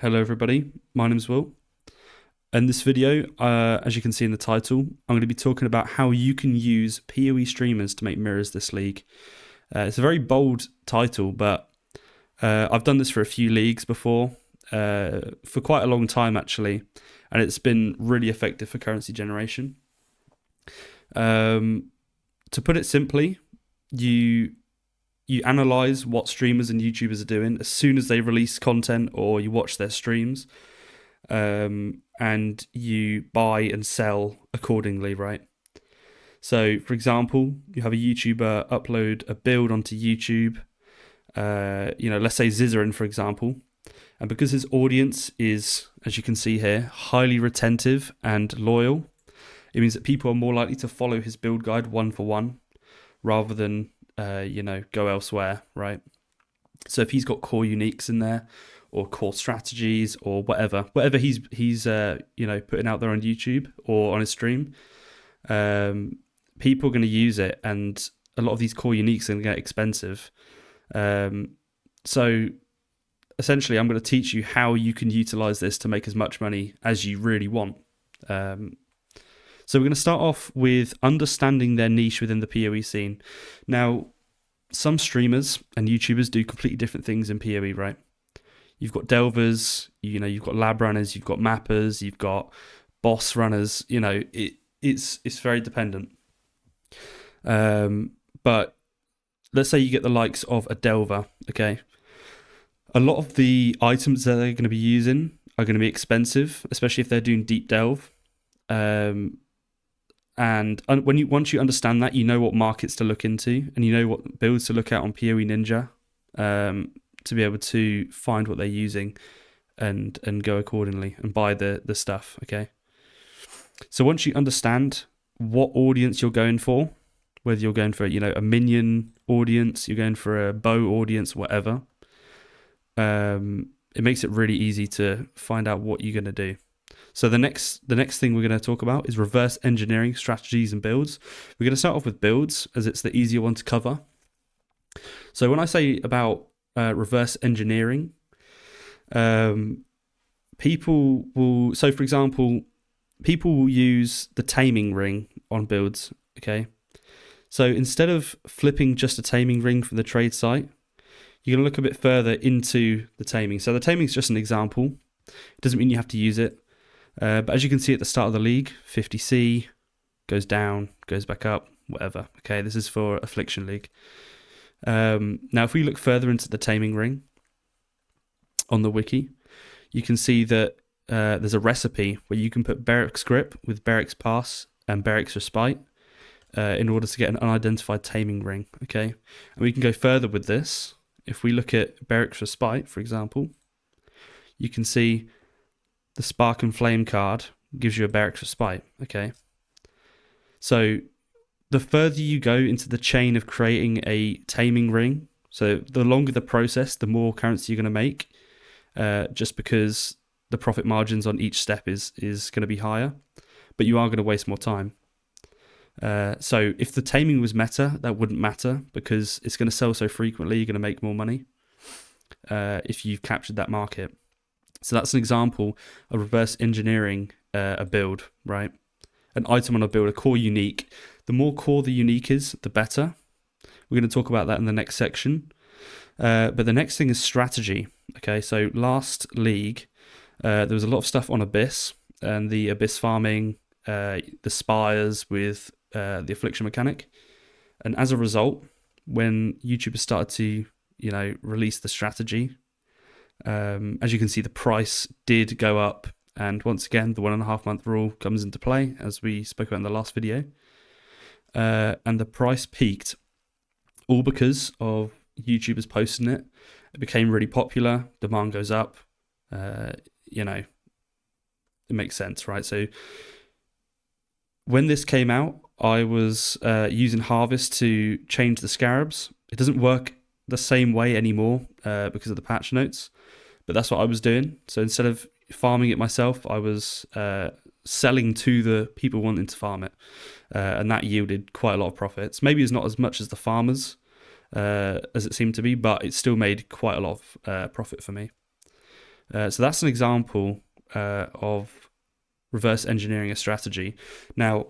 Hello everybody, my name's Will. In this video, as you can see in the title, I'm going to be talking about how you can use PoE Streamers to make mirrors this league. It's a very bold title, but I've done this for a few leagues before, for quite a long time actually, and it's been really effective for currency generation. To put it simply, you analyze what streamers and YouTubers are doing as soon as they release content or you watch their streams, and you buy and sell accordingly, right? So, for example, you have a YouTuber upload a build onto YouTube, let's say Zizarin, for example, and because his audience is, as you can see here, highly retentive and loyal, it means that people are more likely to follow his build guide one for one rather than go elsewhere, right? So if he's got core uniques in there or core strategies or whatever he's putting out there on YouTube or on his stream, people are going to use it, and a lot of these core uniques are going to get expensive. So essentially, I'm going to teach you how you can utilize this to make as much money as you really want. So we're going to start off with understanding their niche within the PoE scene. Now, some streamers and YouTubers do completely different things in PoE, right? You've got delvers, you've got lab runners, you've got mappers, you've got boss runners. It's very dependent. But let's say you get the likes of a delver, okay? A lot of the items that they're going to be using are going to be expensive, especially if they're doing deep delve. And once you understand that, you know what markets to look into, and you know what builds to look at on PoE Ninja, to be able to find what they're using and go accordingly and buy the stuff. Okay. So once you understand what audience you're going for, whether you're going for a minion audience, you're going for a bow audience, whatever, it makes it really easy to find out what you're going to do. So the next thing we're going to talk about is reverse engineering strategies and builds. We're going to start off with builds as it's the easier one to cover. So when I say about reverse engineering, people will use the taming ring on builds, okay? So instead of flipping just a taming ring from the trade site, you're going to look a bit further into the taming. So the taming is just an example. It doesn't mean you have to use it. But as you can see at the start of the league, 50C goes down, goes back up, whatever. Okay, this is for Affliction League. Now, if we look further into the taming ring on the wiki, you can see that there's a recipe where you can put Beric's Grip with Beric's Pass and Beric's Respite in order to get an unidentified taming ring. Okay, and we can go further with this. If we look at Beric's Respite, for example, you can see the Spark and Flame card gives you a Beric's Respite, okay? So the further you go into the chain of creating a taming ring, so the longer the process, the more currency you're going to make, just because the profit margins on each step is going to be higher, but you are going to waste more time. So if the taming was meta, that wouldn't matter because it's going to sell so frequently, you're going to make more money if you've captured that market. So that's an example of reverse engineering a build, right? An item on a build, a core unique. The more core the unique is, the better. We're going to talk about that in the next section. But the next thing is strategy. Okay, so last league, there was a lot of stuff on Abyss and the Abyss farming, the spires with the Affliction mechanic. And as a result, when YouTubers started to, release the strategy, as you can see, the price did go up, and once again, the 1.5 month rule comes into play, as we spoke about in the last video. And the price peaked, all because of YouTubers posting it. It became really popular. Demand goes up. It makes sense, right? So when this came out, I was using Harvest to change the scarabs. It doesn't work the same way anymore because of the patch notes, but that's what I was doing. So instead of farming it myself, I was selling to the people wanting to farm it, and that yielded quite a lot of profits. Maybe it's not as much as the farmers as it seemed to be, but it still made quite a lot of profit for me. So that's an example of reverse engineering a strategy. Now,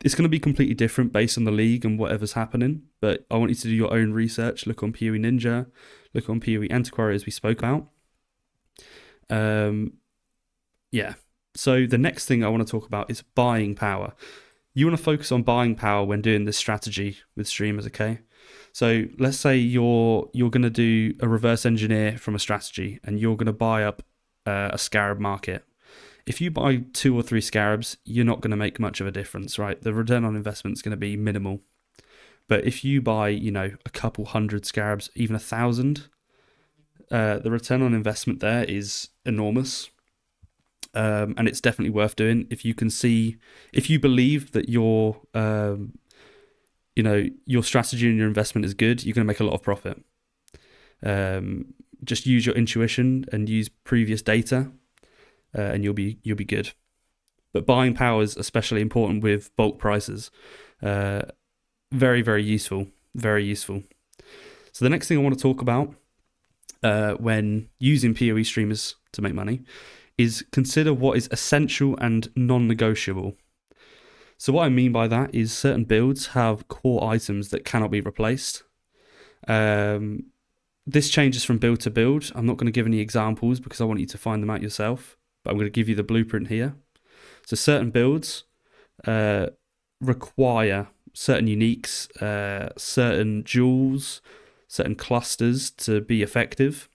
it's going to be completely different based on the league and whatever's happening, but I want you to do your own research. Look on PoE Ninja, look on PoE Antiquary, as we spoke about. Yeah. So the next thing I want to talk about is buying power. You want to focus on buying power when doing this strategy with streamers, okay? So let's say you're going to do a reverse engineer from a strategy, and you're going to buy up a scarab market. If you buy 2 or 3 scarabs, you're not going to make much of a difference, right? The return on investment is going to be minimal. But if you buy, a couple hundred scarabs, even 1,000, the return on investment there is enormous. And it's definitely worth doing if you believe that your strategy and your investment is good, you're going to make a lot of profit. Just use your intuition and use previous data, and you'll be good. But buying power is especially important with bulk prices. Very, very useful. Very useful. So the next thing I want to talk about when using PoE streamers to make money is consider what is essential and non-negotiable. So what I mean by that is certain builds have core items that cannot be replaced. This changes from build to build. I'm not going to give any examples because I want you to find them out yourself, but I'm going to give you the blueprint here. So certain builds require certain uniques, certain jewels, certain clusters to be effective.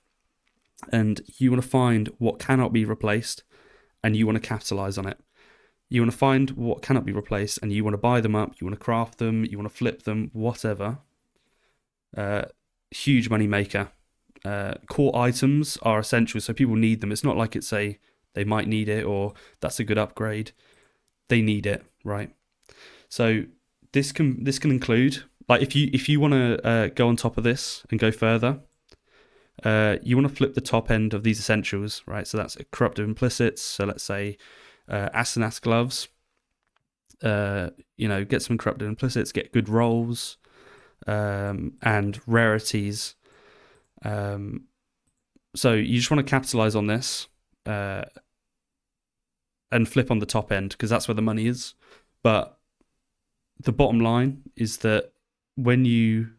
And you want to find what cannot be replaced, and you want to capitalize on it. You want to find what cannot be replaced, and you want to buy them up, you want to craft them, you want to flip them, whatever. Huge money maker. Core items are essential, so people need them. It's not like it's they might need it or that's a good upgrade. They need it, right? So this can include, like, if you want to go on top of this and go further, you want to flip the top end of these essentials, right? So that's corruptive implicits. So let's say Asenath gloves. Get some corruptive implicits, get good rolls, and rarities. So you just want to capitalize on this and flip on the top end because that's where the money is. But the bottom line is that when you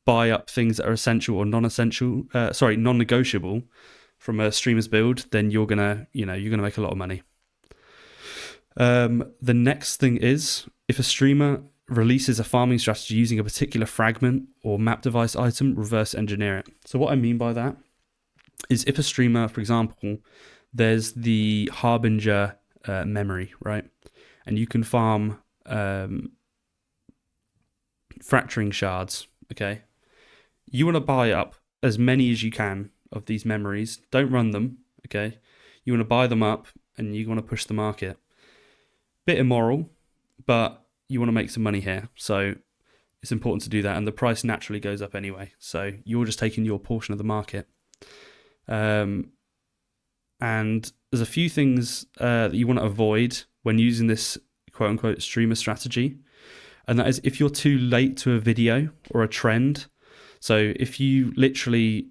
buy up things that are essential or non-negotiable from a streamer's build, then you're gonna make a lot of money. The next thing is, if a streamer releases a farming strategy using a particular fragment or map device item, reverse engineer it. So what I mean by that is, if a streamer, for example, there's the Harbinger memory, right? And you can farm fracturing shards, okay? You want to buy up as many as you can of these memories. Don't run them, okay? You want to buy them up and you want to push the market. Bit immoral, but you want to make some money here. So it's important to do that. And the price naturally goes up anyway. So you're just taking your portion of the market. And there's a few things that you want to avoid when using this quote unquote streamer strategy. And that is, if you're too late to a video or a trend. So if you literally,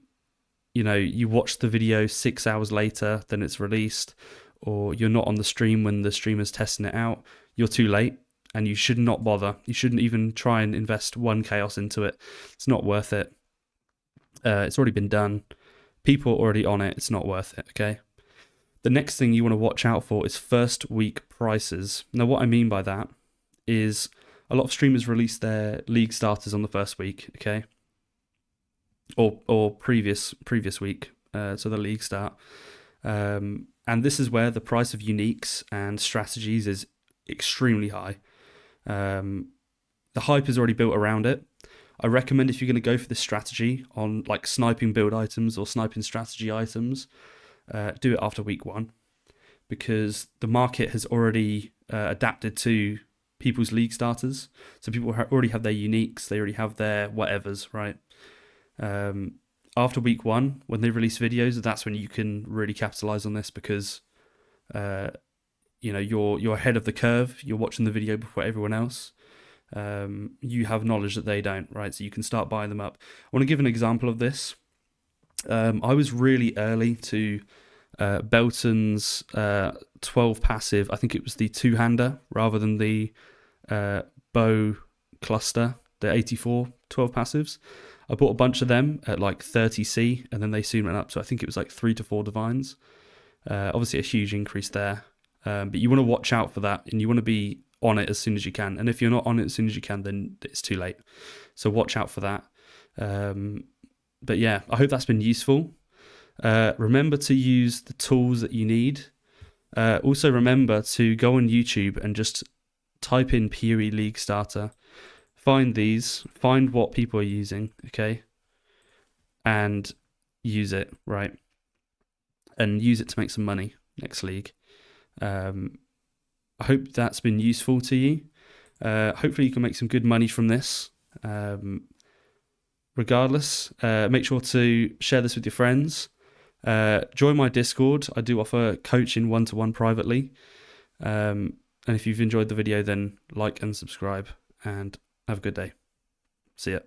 you watch the video 6 hours later than it's released, or you're not on the stream when the streamer's testing it out, you're too late and you should not bother. You shouldn't even try and invest 1 chaos into it. It's not worth it. It's already been done. People are already on it. It's not worth it, okay? The next thing you want to watch out for is first week prices. Now, what I mean by that is a lot of streamers release their league starters on the first week, okay? Or previous week, so the league start. And this is where the price of uniques and strategies is extremely high. The hype is already built around it. I recommend, if you're going to go for this strategy on like sniping build items or sniping strategy items, do it after week 1, because the market has already adapted to people's league starters. So people already have their uniques, they already have their whatevers, right? After week 1, when they release videos, that's when you can really capitalize on this, because you're ahead of the curve. You're watching the video before everyone else. You have knowledge that they don't, right? So you can start buying them up. I want to give an example of this. I was really early to Belton's 12 passive. I think it was the two-hander rather than the bow cluster, the 84 12 passives. I bought a bunch of them at like 30C, and then they soon went up to, I think it was like 3 to 4 divines. Obviously a huge increase there, but you want to watch out for that, and you want to be on it as soon as you can. And if you're not on it as soon as you can, then it's too late. So watch out for that. But yeah, I hope that's been useful. Remember to use the tools that you need. Also remember to go on YouTube and just type in PoE League Starter. Find these, find what people are using, okay? And use it, right? And use it to make some money next league. I hope that's been useful to you. Hopefully you can make some good money from this. Regardless, make sure to share this with your friends. Join my Discord. I do offer coaching one-to-one privately. And if you've enjoyed the video, then like and subscribe, and have a good day. See ya.